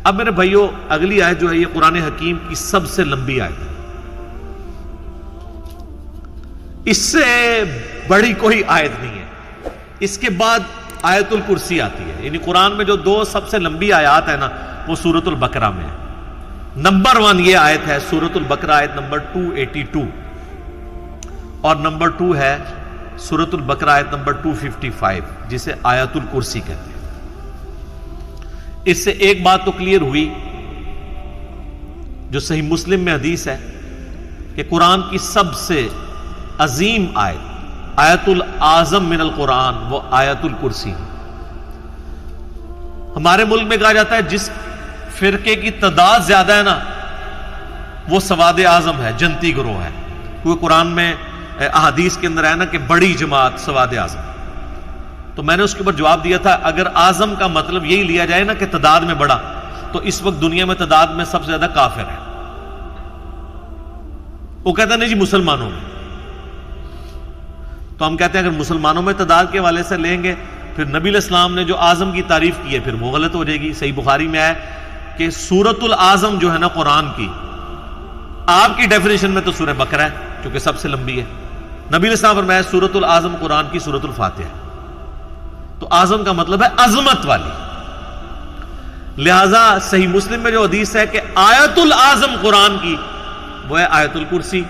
اب میرے بھائیوں اگلی آیت جو ہے یہ قرآن حکیم کی سب سے لمبی آیت ہے، اس سے بڑی کوئی آیت نہیں ہے۔ اس کے بعد آیت الکرسی آتی ہے، یعنی قرآن میں جو دو سب سے لمبی آیات ہے نا وہ سورۃ البقرہ میں ہے۔ نمبر 1 یہ آیت ہے سورۃ البقرہ آیت نمبر 282، اور نمبر 2 ہے سورۃ البقرہ آیت نمبر 255 جسے آیت الکرسی کہتے ہیں۔ اس سے ایک بات تو کلیئر ہوئی جو صحیح مسلم میں حدیث ہے کہ قرآن کی سب سے عظیم آیت، آیت العظم من القرآن، وہ آیت الکرسی ہے۔ ہمارے ملک میں کہا جاتا ہے جس فرقے کی تعداد زیادہ ہے نا وہ سواد اعظم ہے، جنتی گروہ ہے، کیونکہ قرآن میں احادیث کے اندر ہے نا کہ بڑی جماعت سواد اعظم۔ تو میں نے اس کے اوپر جواب دیا تھا اگر اعظم کا مطلب یہی لیا جائے نا کہ تعداد میں بڑا، تو اس وقت دنیا میں تعداد میں سب سے زیادہ کافر ہے۔ وہ کہتا نہیں جی مسلمانوں میں، تو ہم کہتے ہیں اگر مسلمانوں میں تعداد کے حوالے سے لیں گے پھر نبی علیہ السلام نے جو اعظم کی تعریف کی ہے پھر وہ غلط ہو جائے گی۔ صحیح بخاری میں ہے کہ سورۃ العظم جو ہے نا قرآن کی، آپ کی ڈیفینیشن میں تو سورہ بقرہ ہے کیونکہ سب سے لمبی ہے، نبی علیہ السلام فرمایا سورۃ العظم قرآن کی سورۃ الفاتحہ، تو اعظم کا مطلب ہے عظمت والی۔ لہذا صحیح مسلم میں جو حدیث ہے کہ آیت العظم قرآن کی وہ ہے آیت الکرسی،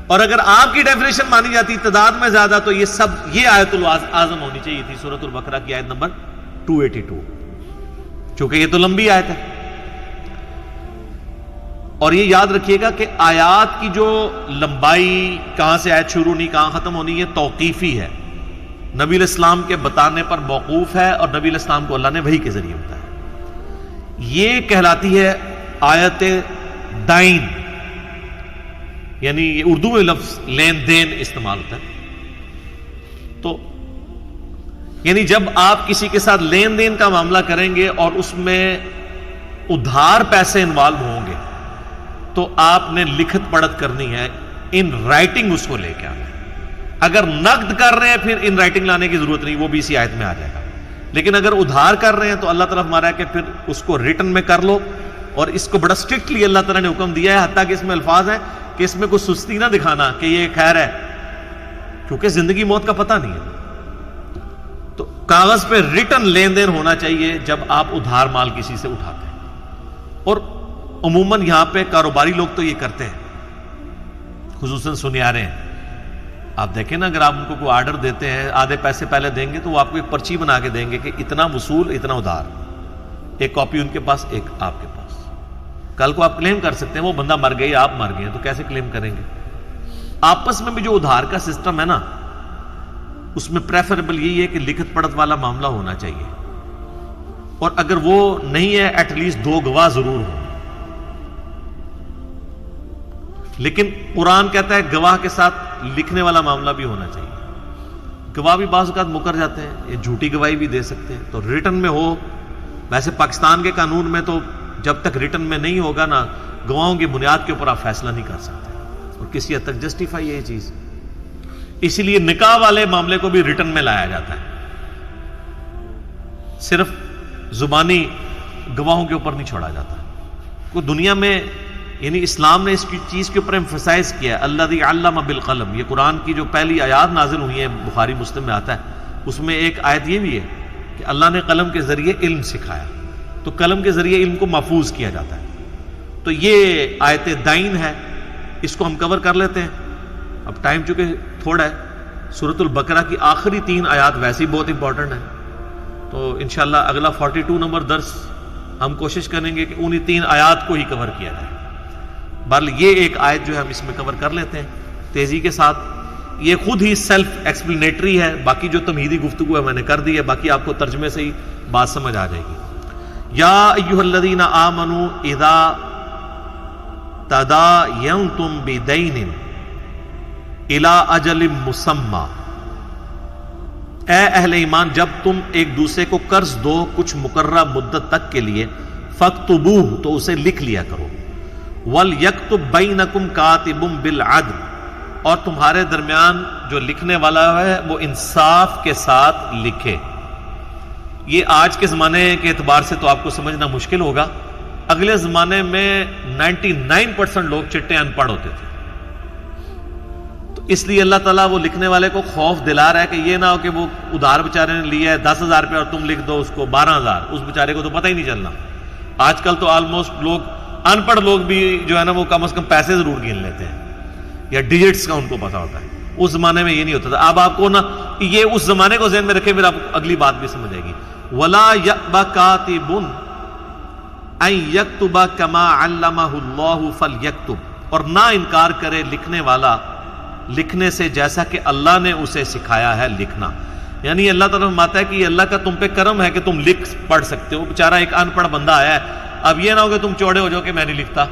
اور اگر آپ کی ڈیفینیشن مانی جاتی تعداد میں زیادہ تو یہ آیت العظم ہونی چاہیے تھی سورۃ البقرہ کی آیت نمبر 282، چونکہ یہ تو لمبی آیت ہے۔ اور یہ یاد رکھیے گا کہ آیات کی جو لمبائی کہاں سے آیت شروع ہونی کہاں ختم ہونی یہ توقیفی ہے، نبی علیہ السلام کے بتانے پر موقوف ہے، اور نبی علیہ السلام کو اللہ نے وحی کے ذریعے بتایا۔ یہ کہلاتی ہے آیت دائن، یعنی یہ اردو میں لفظ لین دین استعمال ہوتا ہے، تو یعنی جب آپ کسی کے ساتھ لین دین کا معاملہ کریں گے اور اس میں ادھار پیسے انوالو ہوں گے تو آپ نے لکھت پڑھت کرنی ہے، ان رائٹنگ اس کو لے کے آنا ہے۔ اگر نقد کر رہے ہیں پھر ان رائٹنگ لانے کی ضرورت نہیں، وہ بھی اسی آیت میں آ جائے گا، لیکن اگر ادھار کر رہے ہیں تو اللہ تعالیٰ ہمارا ہے کہ پھر اس کو ریٹن میں کر لو، اور اس کو بڑا اسٹرکٹلی اللہ تعالیٰ نے حکم دیا ہے، حتیٰ کہ اس میں الفاظ ہیں کہ اس میں کوئی سستی نہ دکھانا کہ یہ خیر ہے، کیونکہ زندگی موت کا پتہ نہیں ہے۔ تو کاغذ پہ ریٹن لین دین ہونا چاہیے جب آپ ادھار مال کسی سے اٹھاتے ہیں، اور عموماً یہاں پہ کاروباری لوگ تو یہ کرتے ہیں، خصوصاً سنیارے ہیں۔ آپ دیکھیں نا اگر آپ ان کو کوئی آرڈر دیتے ہیں آدھے پیسے پہلے دیں گے تو وہ آپ کو ایک پرچی بنا کے دیں گے کہ اتنا وصول اتنا ادھار، ایک کاپی ان کے پاس ایک آپ کے پاس۔ کل کو آپ کلیم کر سکتے ہیں وہ بندہ مر گئی آپ مر گئے تو کیسے کلیم کریں گے؟ آپس میں بھی جو ادھار کا سسٹم ہے نا اس میں پریفریبل یہی ہے کہ لکھت پڑھت والا معاملہ ہونا چاہیے، اور اگر وہ نہیں ہے ایٹ لیسٹ 2 گواہ ضرور ہوں۔ لیکن قرآن کہتا ہے گواہ کے ساتھ لکھنے والا معاملہ بھی ہونا چاہیے۔ گواہ بھی بعض اوقات مکر جاتے ہیں، یہ جھوٹی گواہی بھی دے سکتے ہیں، تو ریٹن میں ہو۔ ویسے پاکستان کے قانون میں تو جب تک ریٹن میں نہیں ہوگا نا گواہوں کی بنیاد کے اوپر آپ فیصلہ نہیں کر سکتے، اور کسی حد تک جسٹیفائی ہے یہ چیز، اسی لیے نکاح والے معاملے کو بھی ریٹن میں لایا جاتا ہے، صرف زبانی گواہوں کے اوپر نہیں چھوڑا جاتا۔ کوئی دنیا میں یعنی اسلام نے اس کی چیز کے اوپر ایمفسائز کیا ہے، الذی علم بالقلم، یہ قرآن کی جو پہلی آیات نازل ہوئی ہیں بخاری مسلم میں آتا ہے، اس میں ایک آیت یہ بھی ہے کہ اللہ نے قلم کے ذریعے علم سکھایا، تو قلم کے ذریعے علم کو محفوظ کیا جاتا ہے۔ تو یہ آیت دائن ہے، اس کو ہم کور کر لیتے ہیں، اب ٹائم چونکہ تھوڑا ہے۔ سورۃ البقرہ کی آخری 3 آیات ویسے ہی بہت امپورٹنٹ ہیں، تو انشاءاللہ اگلا 42 نمبر درس ہم کوشش کریں گے کہ انہی 3 آیات کو ہی کور کیا جائے۔ بہرحال یہ ایک آیت جو ہے ہم اس میں کور کر لیتے ہیں تیزی کے ساتھ، یہ خود ہی سیلف ایکسپلینیٹری ہے، باقی جو تمہیدی گفتگو ہے میں نے کر دی ہے، باقی آپ کو ترجمے سے ہی بات سمجھ آ جائے گی۔ یا ایھا الذین آمنوا اذا تداینتم بدین الی اجل مسمی، اے اہل ایمان جب تم ایک دوسرے کو قرض دو کچھ مقررہ مدت تک کے لیے، فاکتبوہ تو اسے لکھ لیا کرو، وَلْيَكْتُبْ بَيْنَكُمْ كَاتِبٌ بِالْعَدْلِ اور تمہارے درمیان جو لکھنے والا ہے وہ انصاف کے ساتھ لکھے، یہ آج کے زمانے کے اعتبار سے تو آپ کو سمجھنا مشکل ہوگا، اگلے زمانے میں 99% لوگ چٹے ان پڑھ ہوتے تھے. تو اس لیے اللہ تعالیٰ وہ لکھنے والے کو خوف دلا رہا ہے کہ یہ نہ ہو کہ وہ ادھار بیچارے نے لیا ہے 10,000 روپے اور تم لکھ دو اس کو 12,000، اس بیچارے کو تو پتہ ہی نہیں چلنا. آج کل تو آلموسٹ لوگ ان پڑھ لوگ بھی جو ہے نا وہ کم از کم پیسے ضرور گن لیتے ہیں یا ڈیجٹس کا ان کو پتا ہوتا ہے. اس زمانے میں یہ نہیں ہوتا تھا. اب آپ کو نا یہ اس زمانے کو ذہن میں رکھے، پھر آپ اگلی بات بھی سمجھ آئے گی. وَلَا يَأْبَ كَاتِبٌ أَن يَكْتُبَ كَمَا عَلَّمَهُ اللَّهُ فَلْيَكْتُبْ، اور نہ انکار کرے لکھنے والا لکھنے سے جیسا کہ اللہ نے اسے سکھایا ہے لکھنا. یعنی اللہ تعالیٰ فرماتا ہے کہ یہ اللہ کا تم پہ کرم ہے کہ تم لکھ پڑھ سکتے ہو. بیچارہ ایک ان پڑھ بندہ آیا ہے، اب یہ نہ ہو کہ تم چوڑے ہو جاؤ کہ میں نہیں لکھتا.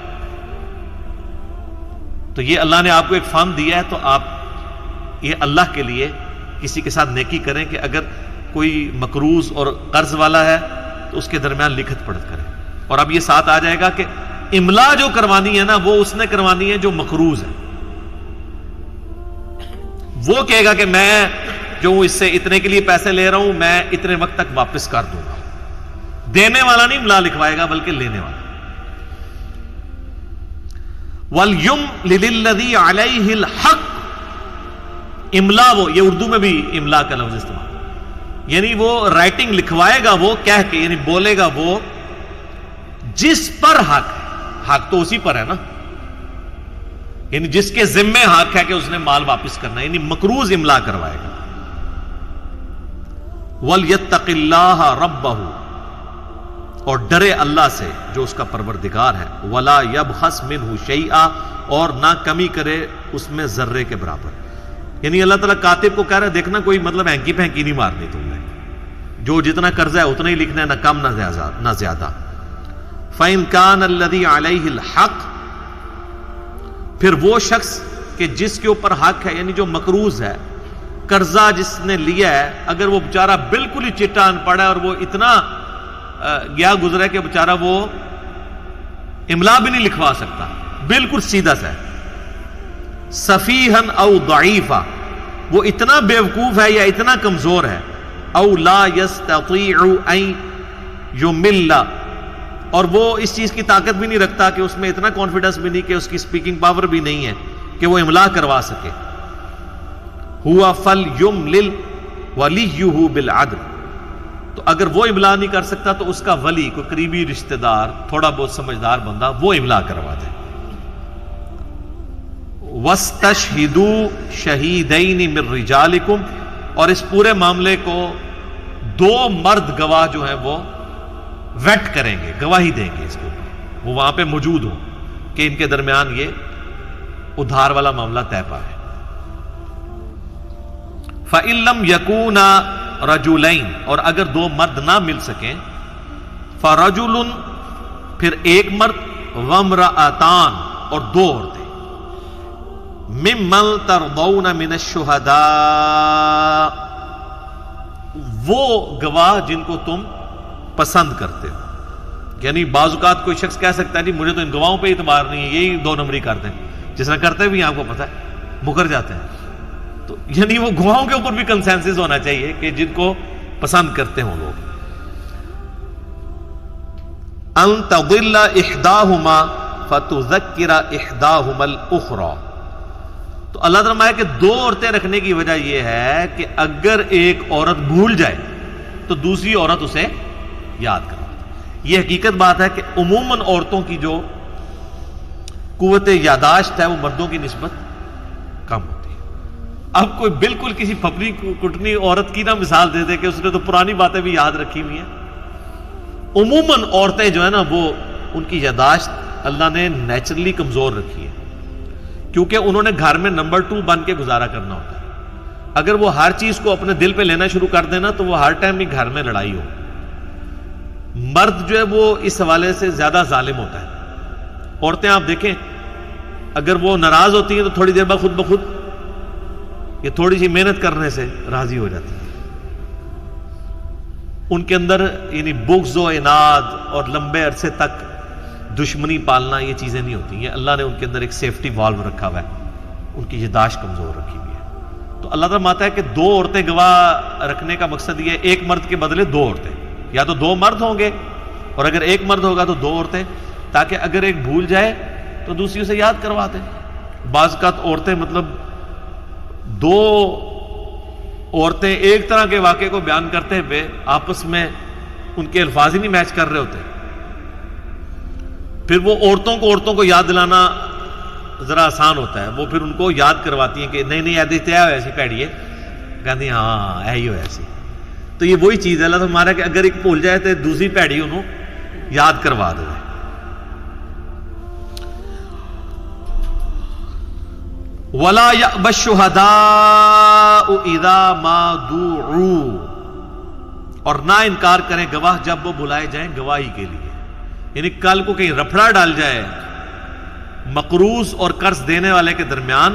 تو یہ اللہ نے آپ کو ایک فہم دیا ہے، تو آپ یہ اللہ کے لیے کسی کے ساتھ نیکی کریں کہ اگر کوئی مقروض اور قرض والا ہے تو اس کے درمیان لکھت پڑھت کریں. اور اب یہ ساتھ آ جائے گا کہ املا جو کروانی ہے نا وہ اس نے کروانی ہے جو مقروض ہے. وہ کہے گا کہ میں جو اس سے اتنے کے لیے پیسے لے رہا ہوں میں اتنے وقت تک واپس کر دوں گا. دینے والا نہیں املا لکھوائے گا بلکہ لینے والا. وَلْيُمْلِلِ الَّذِي عَلَيْهِ الْحَقِّ، املا وہ، یہ اردو میں بھی املا کا لفظ استعمال، یعنی وہ رائٹنگ لکھوائے گا وہ کہہ کے، یعنی بولے گا وہ جس پر حق ہے. حق تو اسی پر ہے نا، یعنی جس کے ذمے حق ہے کہ اس نے مال واپس کرنا ہے، یعنی مقروض املا کروائے گا. وَلْيَتَّقِ اللَّهَ رَبَّهُ، اور ڈرے اللہ سے جو اس کا پروردگار ہے. وَلَا يَبْخَسْ مِنْهُ شَيْئًا، اور نہ کمی کرے اس میں ذرے کے برابر. یعنی اللہ تعالیٰ کاتب کو کہہ رہا ہے دیکھنا کوئی مطلب ہینکی پھینکی نہیں مارنی تم نے، جو جتنا قرضہ ہے اتنا ہی لکھنا ہے، نہ کم نہ زیادہ. فَإِنْ كَانَ الَّذِي عَلَيْهِ الْحَقِّ، پھر وہ شخص کہ جس کے اوپر حق ہے، یعنی جو مقروض ہے، قرضہ جس نے لیا ہے، اگر وہ بیچارہ بالکل ہی چٹا ان پڑھا ہے اور وہ اتنا گیا گزرا ہے کہ بیچارہ وہ املا بھی نہیں لکھوا سکتا، بالکل سیدھا سا ہے. سفیہن او ضعیفا، وہ اتنا بیوقوف ہے یا اتنا کمزور ہے. او لا یستطیع ان یمل، اور وہ اس چیز کی طاقت بھی نہیں رکھتا کہ اس میں اتنا کانفیڈنس بھی نہیں کہ اس کی سپیکنگ پاور بھی نہیں ہے کہ وہ املا کروا سکے. ہوا فلیملل ولیہ بالعدل، تو اگر وہ املا نہیں کر سکتا تو اس کا ولی، کوئی قریبی رشتہ دار تھوڑا بہت سمجھدار بندہ، وہ املا کروا دے. وَاسْتَشْهِدُوا شَهِيدَيْنِ مِن رِجَالِكُمْ، اور اس پورے معاملے کو 2 مرد گواہ جو ہیں وہ ویٹ کریں گے، گواہی دیں گے اس کے اوپر، وہ وہاں پہ موجود ہوں کہ ان کے درمیان یہ ادھار والا معاملہ طے پا ہے. فَإِن لَّمْ يَكُونَا رَجُلَيْنِ، اور اگر 2 مرد نہ مل سکیں، فَرَجُلٌ، پھر ایک مرد، وَامْرَأَتَانِ، اور 2 عورتیں. مِمَّن تَرْضَوْنَ مِنَ الشُّهَدَاءِ، وہ گواہ جن کو تم پسند کرتے ہو. یعنی بعض اوقات کوئی شخص کہہ سکتا ہے جی مجھے تو ان گواہوں پہ اعتبار نہیں ہے، یہی 2 نمبری کرتے ہیں، جس طرح کرتے بھی آپ کو پتہ ہے مکر جاتے ہیں. تو یعنی وہ گواہوں کے اوپر بھی کنسنسس ہونا چاہیے کہ جن کو پسند کرتے ہوں لوگ. ان تضل احداهما فتذکر احداهما الاخرى، تو اللہ تعالیٰ ہے کہ 2 عورتیں رکھنے کی وجہ یہ ہے کہ اگر ایک عورت بھول جائے تو دوسری عورت اسے یاد کرے. یہ حقیقت بات ہے کہ عموماً عورتوں کی جو قوت یاداشت ہے وہ مردوں کی نسبت کم ہوتی ہے. اب کوئی بالکل کسی پھپری کٹنی عورت کی نہ مثال دے دے کہ اس نے تو پرانی باتیں بھی یاد رکھی ہوئی ہیں. عموماً عورتیں جو ہے نا وہ ان کی یاداشت اللہ نے نیچرلی کمزور رکھی ہے، کیونکہ انہوں نے گھر میں نمبر 2 بن کے گزارا کرنا ہوتا ہے. اگر وہ ہر چیز کو اپنے دل پہ لینا شروع کر دینا تو وہ ہر ٹائم ہی گھر میں لڑائی ہو. مرد جو ہے وہ اس حوالے سے زیادہ ظالم ہوتا ہے. عورتیں آپ دیکھیں اگر وہ ناراض ہوتی ہیں تو تھوڑی دیر بعد خود بخود یہ تھوڑی سی محنت کرنے سے راضی ہو جاتی ہیں. ان کے اندر یعنی بغض و عناد اور لمبے عرصے تک دشمنی پالنا یہ چیزیں نہیں ہوتی ہیں. اللہ نے ان کے اندر ایک سیفٹی والو رکھا ہوا ہے، ان کی یاداشت کمزور رکھی ہوئی ہے. تو اللہ تعالیٰ ماتا ہے کہ 2 عورتیں گواہ رکھنے کا مقصد یہ ہے، ایک مرد کے بدلے 2 عورتیں، یا تو 2 مرد ہوں گے اور اگر ایک مرد ہوگا تو 2 عورتیں، تاکہ اگر ایک بھول جائے تو دوسری اسے یاد کروا دیں۔ بعض اوقات عورتیں مطلب 2 عورتیں ایک طرح کے واقعے کو بیان کرتے ہوئے آپس میں ان کے الفاظ ہی نہیں میچ کر رہے ہوتے، پھر وہ عورتوں کو یاد دلانا ذرا آسان ہوتا ہے، وہ پھر ان کو یاد کرواتی ہیں کہ نہیں نہیں ایسے ایسی پیڑی ہے، کہتی ہیں ہاں ہے ہی ہو ایسی۔ تو یہ وہی چیز ہے اللہ ہمارا کہ اگر ایک بھول جائے تو دوسری پیڑی انہوں یاد کروا دو۔ وَلَا يَأْبَ الشُّهَدَاءُ إِذَا مَا دُعُوا، اور نہ انکار کریں گواہ جب وہ بلائے جائیں گواہی کے لیے۔ یعنی کل کو کہیں رفڑا ڈال جائے مقروض اور قرض دینے والے کے درمیان،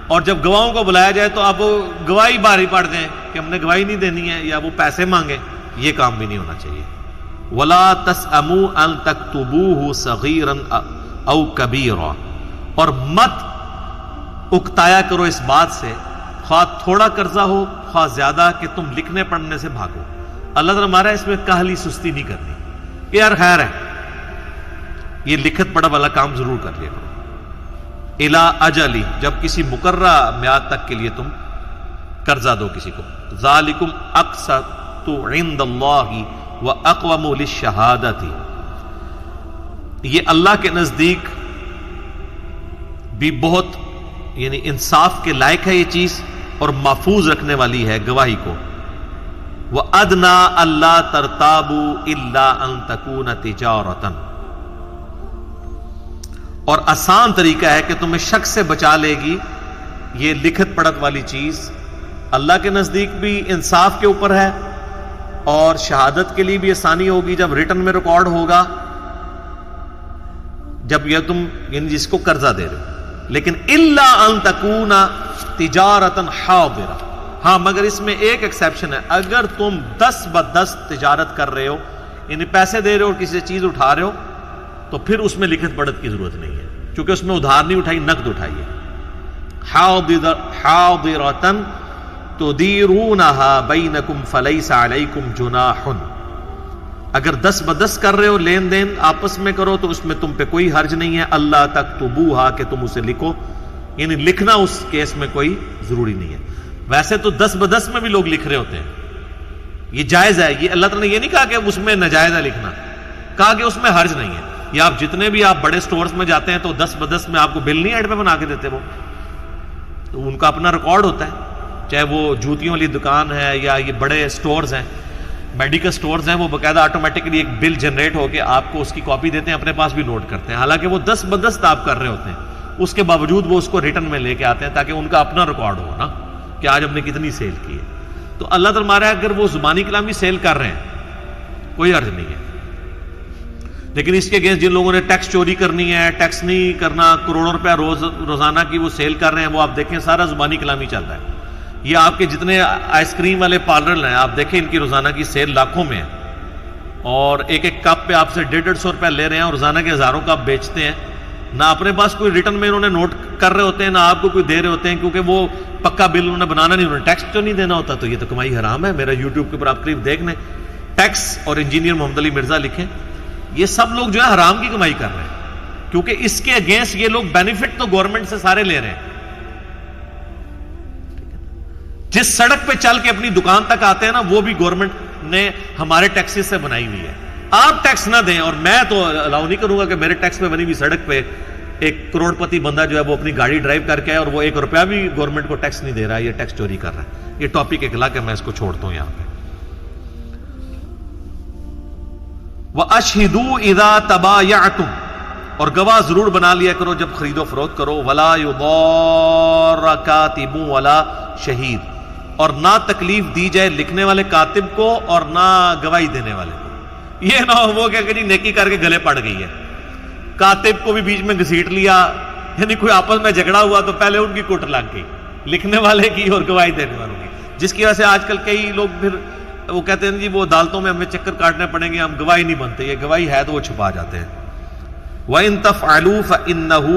اور جب گواہوں کو بلایا جائے تو آپ گواہی باری پڑ جائیں کہ ہم نے گواہی نہیں دینی ہے، یا وہ پیسے مانگیں، یہ کام بھی نہیں ہونا چاہیے۔ وَلَا تَسْأَمُوا أَن تَكْتُبُوهُ صَغِيرًا أَوْ كَبِيرًا، اور مت اکتایا کرو اس بات سے، خواہ تھوڑا قرضہ ہو خواہ زیادہ، کہ تم لکھنے پڑھنے سے بھاگو۔ اللہ تعالیٰ ہمارا اس میں کاہلی سستی نہیں کرنی کہ یار خیر ہے، یہ لکھت پڑھا والا کام ضرور کر لیا کرو۔ الا اجلی، جب کسی مقررہ میعاد تک کے لیے تم قرضہ دو کسی کو۔ ذالکم اقسط عند اللہ واقوم للشہادۃ، یہ اللہ کے نزدیک بھی بہت یعنی انصاف کے لائق ہے یہ چیز، اور محفوظ رکھنے والی ہے گواہی کو۔ وَأَدْنَا أَلَّا تَرْتَابُوا إِلَّا أَن تَكُونَ تِجَارَةً، اور آسان طریقہ ہے کہ تمہیں شک سے بچا لے گی یہ لکھت پڑھت والی چیز، اللہ کے نزدیک بھی انصاف کے اوپر ہے، اور شہادت کے لیے بھی آسانی ہوگی جب ریٹن میں ریکارڈ ہوگا، جب یہ تم یعنی جس کو قرضہ دے رہے ہو۔ لیکن الا ان تکون تجارتا حاضرہ، ہاں مگر اس میں ایک ایکسیپشن ہے، اگر تم 10 بدست تجارت کر رہے ہو، یعنی پیسے دے رہے ہو اور کسی سے چیز اٹھا رہے ہو، تو پھر اس میں لکھت پڑھت کی ضرورت نہیں ہے، کیونکہ اس میں ادھار نہیں اٹھائی، نقد اٹھائی ہے۔ حاضرۃ تدیرونها بینکم فلیس علیکم جناح، اگر 10 بدست کر رہے ہو، لین دین آپس میں کرو، تو اس میں تم پہ کوئی حرج نہیں ہے۔ اللہ تکتبوہا، کہ تم اسے لکھو، یعنی لکھنا اس کیس میں کوئی ضروری نہیں ہے۔ ویسے تو 10 بدست میں بھی لوگ لکھ رہے ہوتے ہیں، یہ جائز ہے، یہ اللہ تعالیٰ نے یہ نہیں کہا کہ اس میں ناجائز ہے لکھنا، کہا کہ اس میں حرج نہیں ہے۔ یا آپ جتنے بھی آپ بڑے سٹورز میں جاتے ہیں تو 10 بدست میں آپ کو بل نہیں ایڈ پہ بنا کے دیتے، وہ تو ان کا اپنا ریکارڈ ہوتا ہے، چاہے وہ جوتیوں والی دکان ہے یا یہ بڑے سٹورز ہیں، میڈیکل سٹورز ہیں، وہ باقاعدہ آٹومیٹکلی ایک بل جنریٹ ہو کے آپ کو اس کی کاپی دیتے ہیں، اپنے پاس بھی نوٹ کرتے ہیں، حالانکہ وہ 10 بدست آپ کر رہے ہوتے ہیں، اس کے باوجود وہ اس کو ریٹرن میں لے کے آتے ہیں تاکہ ان کا اپنا ریکارڈ ہو نا کہ آج ہم نے کتنی سیل کی ہے۔ تو اللہ تعالیٰ ہمارا اگر وہ زبانی کلامی سیل کر رہے ہیں کوئی حرج نہیں ہے، لیکن اس کے اگینسٹ جن لوگوں نے ٹیکس چوری کرنی ہے، ٹیکس نہیں کرنا، کروڑوں روپیہ روزانہ کی وہ سیل کر رہے ہیں، وہ آپ دیکھیں سارا زبانی کلامی چل رہا ہے۔ یہ آپ کے جتنے آئس کریم والے پارلر ہیں، آپ دیکھیں ان کی روزانہ کی سیل لاکھوں میں ہے، اور ایک ایک کپ پہ آپ سے 150 روپے لے رہے ہیں، اور روزانہ کے ہزاروں کپ بیچتے ہیں، نہ اپنے پاس کوئی ریٹرن میں انہوں نے نوٹ کر رہے ہوتے ہیں، نہ آپ کو کوئی دے رہے ہوتے ہیں، کیونکہ وہ پکا بل انہوں نے بنانا نہیں، انہوں نے ٹیکس تو نہیں دینا ہوتا، تو یہ تو کمائی حرام ہے۔ میرا یوٹیوب کے اوپر آپ کلپ دیکھ لیں، ٹیکس اور انجینئر محمد علی مرزا لکھیں، یہ سب لوگ جو ہے حرام کی کمائی کر رہے ہیں، کیونکہ اس کے اگینسٹ یہ لوگ بینیفٹ تو گورنمنٹ سے سارے لے رہے ہیں۔ جس سڑک پہ چل کے اپنی دکان تک آتے ہیں نا، وہ بھی گورنمنٹ نے ہمارے ٹیکسز سے بنائی ہوئی ہے۔ آپ ٹیکس نہ دیں، اور میں تو الاؤ نہیں کروں گا کہ میرے ٹیکس پہ بنی ہوئی سڑک پہ ایک کروڑ پتی بندہ جو ہے وہ اپنی گاڑی ڈرائیو کر کے آئے اور وہ 1 روپیہ بھی گورنمنٹ کو ٹیکس نہیں دے رہا ہے، یہ ٹیکس چوری کر رہا ہے۔ یہ ٹاپک ایک الگ ہے، میں اس کو چھوڑتا ہوں یہاں پہ۔ وَأَشْهِدُوا إِذَا تَبَايَعْتُمْ، اور گواہ ضرور بنا لیا کرو جب خرید و فروخت کرو۔ وَلَا يُضَارَّ كَاتِبٌ وَلَا شَهِيدٌ، اور نہ تکلیف دی جائے لکھنے والے کاتب کو اور نہ گواہی دینے والے کو۔ یہ نہ ہو وہ کہ جی نیکی کر کے گلے پڑ گئی ہے، کاتب کو بھی بیچ میں گھسیٹ لیا، یعنی کوئی آپس میں جھگڑا ہوا تو پہلے ان کی کوٹ لگ گئی، لکھنے والے کی اور گواہی دینے والوں کی، جس کی وجہ سے آج کل کئی لوگ پھر وہ کہتے ہیں جی وہ عدالتوں میں ہمیں چکر کاٹنے پڑیں گے، ہم گواہی نہیں بنتے، یہ گواہی ہے تو وہ چھپا جاتے ہیں۔ وَإِن تَفْعَلُوا فَإِنَّهُ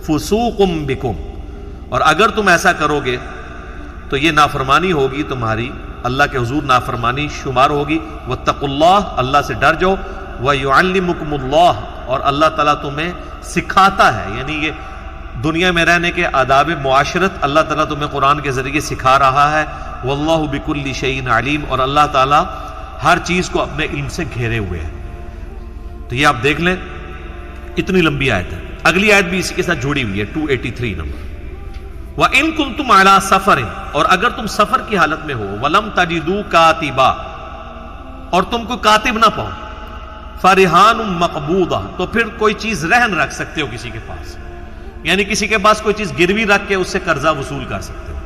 فُسُوقٌ بِكُمْ، اور اگر تم ایسا کرو گے تو یہ نافرمانی ہوگی تمہاری، اللہ کے حضور نافرمانی شمار ہوگی۔ واتقوا اللہ، اللہ سے ڈر جاؤ۔ وَيُعَلِّمُكُمُ اللَّهُ، اور اللہ تعالیٰ تمہیں سکھاتا ہے، یعنی یہ دنیا میں رہنے کے آداب معاشرت اللہ تعالیٰ تمہیں قرآن کے ذریعے سکھا رہا ہے۔ وَاللَّهُ بِكُلِّ شَيْءٍ عَلِيمٌ، اور اللہ تعالیٰ ہر چیز کو اپنے علم سے گھیرے ہوئے ہے۔ تو یہ آپ دیکھ لیں، اتنی لمبی آیت ہے۔ اگلی آیت بھی اسی کے ساتھ جڑی ہوئی ہے، 283 نمبر۔ وَإِن كُنتُمْ عَلَىٰ سَفَرٍ، اور اگر تم سفر کی حالت میں ہو، وَلَمْ تَجِدُوا كَاتِبًا، اور تم کو کاتب نہ پاؤ، فَرِحَانٌ مَقْبُوضَةٌ، تو پھر کوئی چیز رہن رکھ سکتے ہو کسی کے پاس، یعنی کسی کے پاس کوئی چیز گروی رکھ کے اس سے قرضہ وصول کر سکتے ہو۔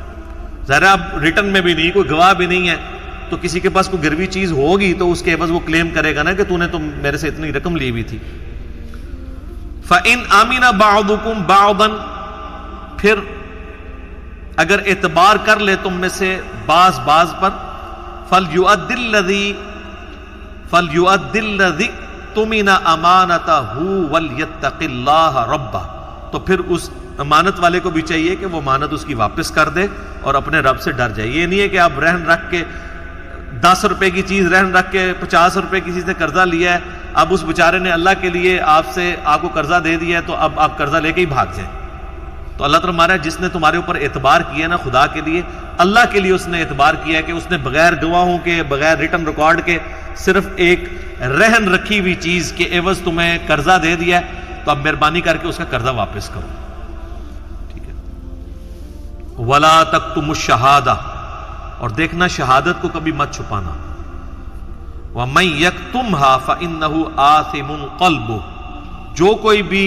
ظاہر اب ریٹن میں بھی نہیں، کوئی گواہ بھی نہیں ہے، تو کسی کے پاس کوئی گروی چیز ہوگی تو اس کے عوض وہ کلیم کرے گا نا کہ تو نے تم میرے سے اتنی رقم لی ہوئی تھی۔ فَإِنْ آمِنَ بَعْضُكُمْ بَعْضًا، پھر اگر اعتبار کر لے تم میں سے بعض پر، فَلْيُؤَدِّ الَّذِي اؤْتُمِنَ أَمَانَتَهُ وَلْيَتَّقِ اللَّهَ رَبَّهُ، تو پھر اس امانت والے کو بھی چاہیے کہ وہ امانت اس کی واپس کر دے اور اپنے رب سے ڈر جائے۔ یہ نہیں ہے کہ آپ رہن رکھ کے 10 روپے کی چیز رہن رکھ کے 50 روپے کسی سے قرضہ لیا ہے، اب اس بیچارے نے اللہ کے لیے آپ کو قرضہ دے دیا ہے تو اب آپ قرضہ لے کے ہی بھاگ جائیں۔ تو اللہ تعالیٰ ہمارا جس نے تمہارے اوپر اعتبار کیا نا خدا کے لیے، اللہ کے لیے اس نے اعتبار کیا ہے کہ اس نے بغیر گواہوں کے، بغیر ریٹن ریکارڈ کے، صرف ایک رہن رکھی ہوئی چیز کے عوض تمہیں قرضہ دے دیا ہے، تو اب مہربانی کر کے اس کا قرضہ واپس کرو، ٹھیک ہے۔ وَلَا تَكْتُمُوا الشَّهَادَةَ، اور دیکھنا شہادت کو کبھی مت چھپانا۔ وَمَن يَكْتُمْهَا فَإِنَّهُ آثِمٌ قَلْبُهُ، جو کوئی بھی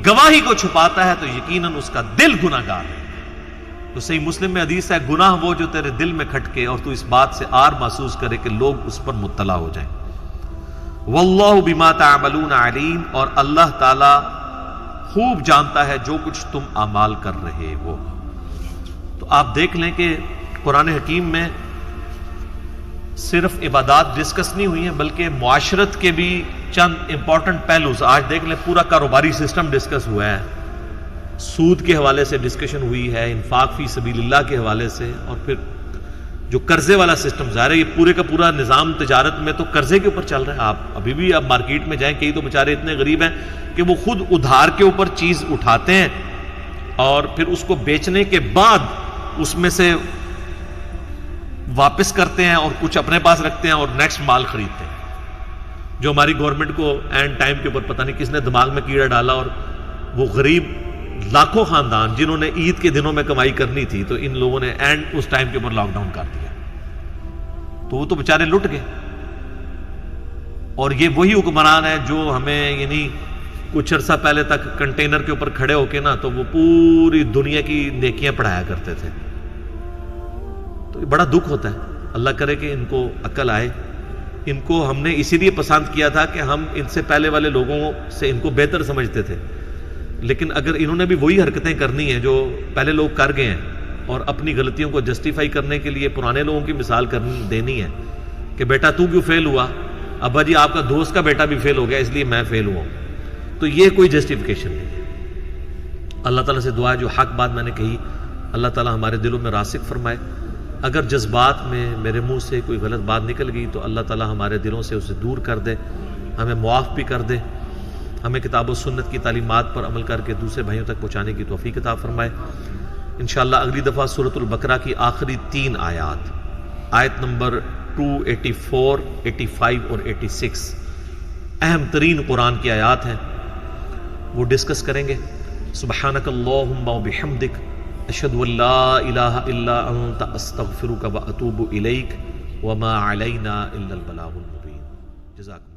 گواہی کو چھپاتا ہے تو یقیناً اس کا دل گناہگار ہے۔ تو صحیح مسلم میں حدیث ہے، گناہ وہ جو تیرے دل میں کھٹکے اور تو اس بات سے آر محسوس کرے کہ لوگ اس پر مطلع ہو جائیں۔ واللہ بما تعملون علیم، اور اللہ تعالی خوب جانتا ہے جو کچھ تم اعمال کر رہے ہو۔ تو آپ دیکھ لیں کہ قرآن حکیم میں صرف عبادات ڈسکس نہیں ہوئی ہیں بلکہ معاشرت کے بھی چند امپورٹنٹ پہلوز، آج دیکھ لیں پورا کاروباری سسٹم ڈسکس ہوا ہے، سود کے حوالے سے ڈسکشن ہوئی ہے، انفاق فی سبیل اللہ کے حوالے سے، اور پھر جو قرضے والا سسٹم، ظاہر ہے یہ پورے کا پورا نظام تجارت میں تو قرضے کے اوپر چل رہا ہے۔ آپ ابھی بھی اب مارکیٹ میں جائیں، کئی تو بیچارے اتنے غریب ہیں کہ وہ خود ادھار کے اوپر چیز اٹھاتے ہیں اور پھر اس کو بیچنے کے بعد اس میں سے واپس کرتے ہیں اور کچھ اپنے پاس رکھتے ہیں اور نیکسٹ مال خریدتے ہیں، جو ہماری گورنمنٹ کو اینڈ ٹائم کے اوپر پتہ نہیں کس نے دماغ میں کیڑا ڈالا، اور وہ غریب لاکھوں خاندان جنہوں نے عید کے دنوں میں کمائی کرنی تھی تو ان لوگوں نے اینڈ اس ٹائم کے اوپر لاک ڈاؤن کر دیا، تو وہ تو بیچارے لٹ گئے۔ اور یہ وہی حکمران ہے جو ہمیں یعنی کچھ عرصہ پہلے تک کنٹینر کے اوپر کھڑے ہو کے نا تو وہ پوری دنیا کی نیکیاں پڑھایا کرتے تھے۔ تو بڑا دکھ ہوتا ہے، اللہ کرے کہ ان کو عقل آئے۔ ان کو ہم نے اسی لیے پسند کیا تھا کہ ہم ان سے پہلے والے لوگوں سے ان کو بہتر سمجھتے تھے، لیکن اگر انہوں نے بھی وہی حرکتیں کرنی ہیں جو پہلے لوگ کر گئے ہیں اور اپنی غلطیوں کو جسٹیفائی کرنے کے لیے پرانے لوگوں کی مثال دینی ہے کہ بیٹا تو کیوں فیل ہوا، ابا جی آپ کا دوست کا بیٹا بھی فیل ہو گیا اس لیے میں فیل ہوا، تو یہ کوئی جسٹیفیکیشن نہیں۔ اللہ تعالیٰ سے دعا ہے جو حق بات میں نے کہی اللہ تعالیٰ ہمارے دلوں میں راسخ فرمائے، اگر جذبات میں میرے منہ سے کوئی غلط بات نکل گئی تو اللہ تعالیٰ ہمارے دلوں سے اسے دور کر دے، ہمیں معاف بھی کر دے، ہمیں کتاب و سنت کی تعلیمات پر عمل کر کے دوسرے بھائیوں تک پہنچانے کی توفیق عطا فرمائے۔ انشاءاللہ اگلی دفعہ سورۃ البقرہ کی آخری 3 آیات، آیت نمبر 284، 85 اور 86 اہم ترین قرآن کی آیات ہیں، وہ ڈسکس کریں گے۔ سبحانک اللہم و بحمدک، اشہد ان لا الہ الا انت، استغفرک و اتوب الیک، وما علینا الا البلاغ المبین۔ جزاکم